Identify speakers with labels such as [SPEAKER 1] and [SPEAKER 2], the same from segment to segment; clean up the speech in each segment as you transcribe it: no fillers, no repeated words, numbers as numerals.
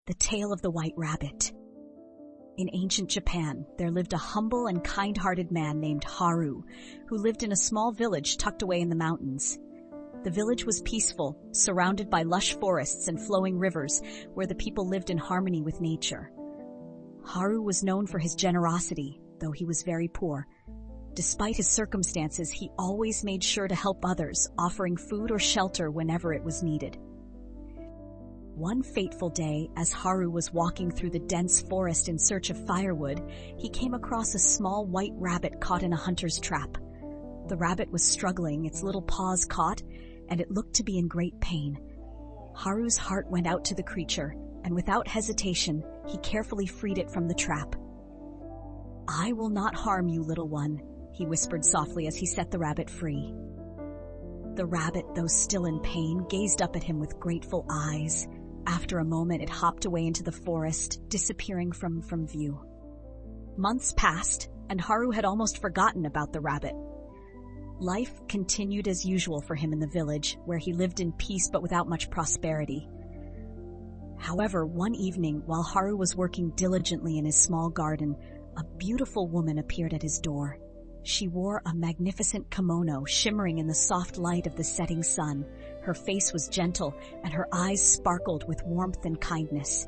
[SPEAKER 1] The Tale of the White Rabbit. In ancient Japan, there lived a humble and kind-hearted man named Haru, who lived in a small village tucked away in the mountains. The village was peaceful, surrounded by lush forests and flowing rivers, where the people lived in harmony with nature. Haru was known for his generosity, though he was very poor. Despite his circumstances, he always made sure to help others, offering food or shelter whenever it was needed. One fateful day, as Haru was walking through the dense forest in search of firewood, he came across a small white rabbit caught in a hunter's trap. The rabbit was struggling, its little paws caught, and it looked to be in great pain. Haru's heart went out to the creature, and without hesitation, he carefully freed it from the trap. "I will not harm you, little one," he whispered softly as he set the rabbit free. The rabbit, though still in pain, gazed up at him with grateful eyes. After a moment, it hopped away into the forest, disappearing from view. Months passed, and Haru had almost forgotten about the rabbit. Life continued as usual for him in the village, where he lived in peace but without much prosperity. However, one evening, while Haru was working diligently in his small garden, a beautiful woman appeared at his door. She wore a magnificent kimono shimmering in the soft light of the setting sun. Her face was gentle, and her eyes sparkled with warmth and kindness.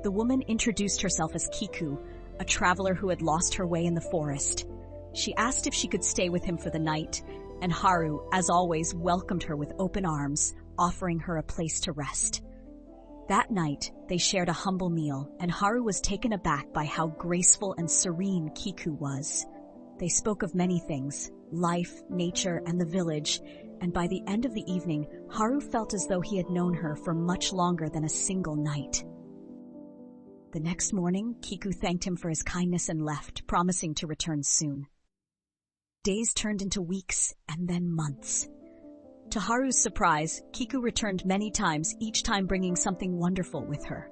[SPEAKER 1] The woman introduced herself as Kiku, a traveler who had lost her way in the forest. She asked if she could stay with him for the night, and Haru, as always, welcomed her with open arms, offering her a place to rest. That night, they shared a humble meal, and Haru was taken aback by how graceful and serene Kiku was. They spoke of many things, life, nature, and the village, and by the end of the evening, Haru felt as though he had known her for much longer than a single night. The next morning, Kiku thanked him for his kindness and left, promising to return soon. Days turned into weeks, and then months. To Haru's surprise, Kiku returned many times, each time bringing something wonderful with her.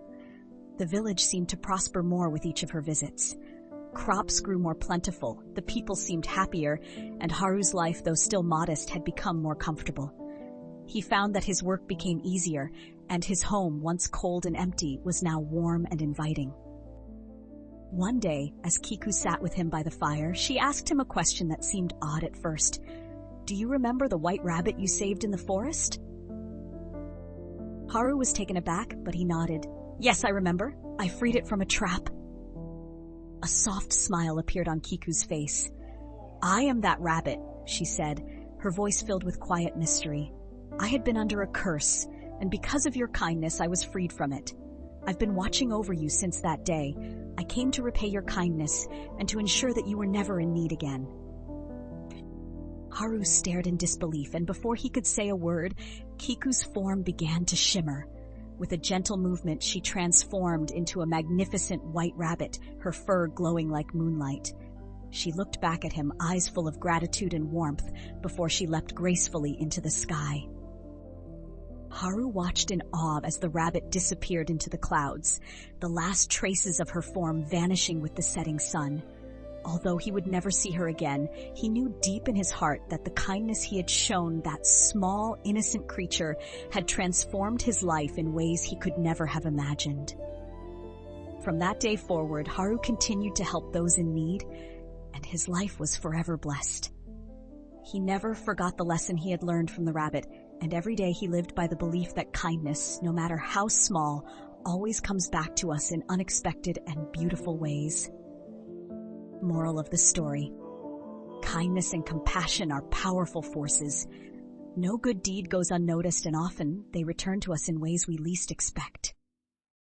[SPEAKER 1] The village seemed to prosper more with each of her visits. Crops grew more plentiful, the people seemed happier, and Haru's life, though still modest, had become more comfortable. He found that his work became easier, and his home, once cold and empty, was now warm and inviting. One day, as Kiku sat with him by the fire, she asked him a question that seemed odd at first. "Do you remember the white rabbit you saved in the forest?" Haru was taken aback, but he nodded. "Yes, I remember. I freed it from a trap." A soft smile appeared on Kiku's face. "I am that rabbit," she said, her voice filled with quiet mystery. "I had been under a curse, and because of your kindness, I was freed from it. I've been watching over you since that day. I came to repay your kindness and to ensure that you were never in need again." Haru stared in disbelief, and before he could say a word, Kiku's form began to shimmer. With a gentle movement, she transformed into a magnificent white rabbit, her fur glowing like moonlight. She looked back at him, eyes full of gratitude and warmth, before she leapt gracefully into the sky. Haru watched in awe as the rabbit disappeared into the clouds, the last traces of her form vanishing with the setting sun. Although he would never see her again, he knew deep in his heart that the kindness he had shown that small, innocent creature had transformed his life in ways he could never have imagined. From that day forward, Haru continued to help those in need, and his life was forever blessed. He never forgot the lesson he had learned from the rabbit, and every day he lived by the belief that kindness, no matter how small, always comes back to us in unexpected and beautiful ways. Moral of the story: kindness and compassion are powerful forces. No good deed goes unnoticed, and often they return to us in ways we least expect.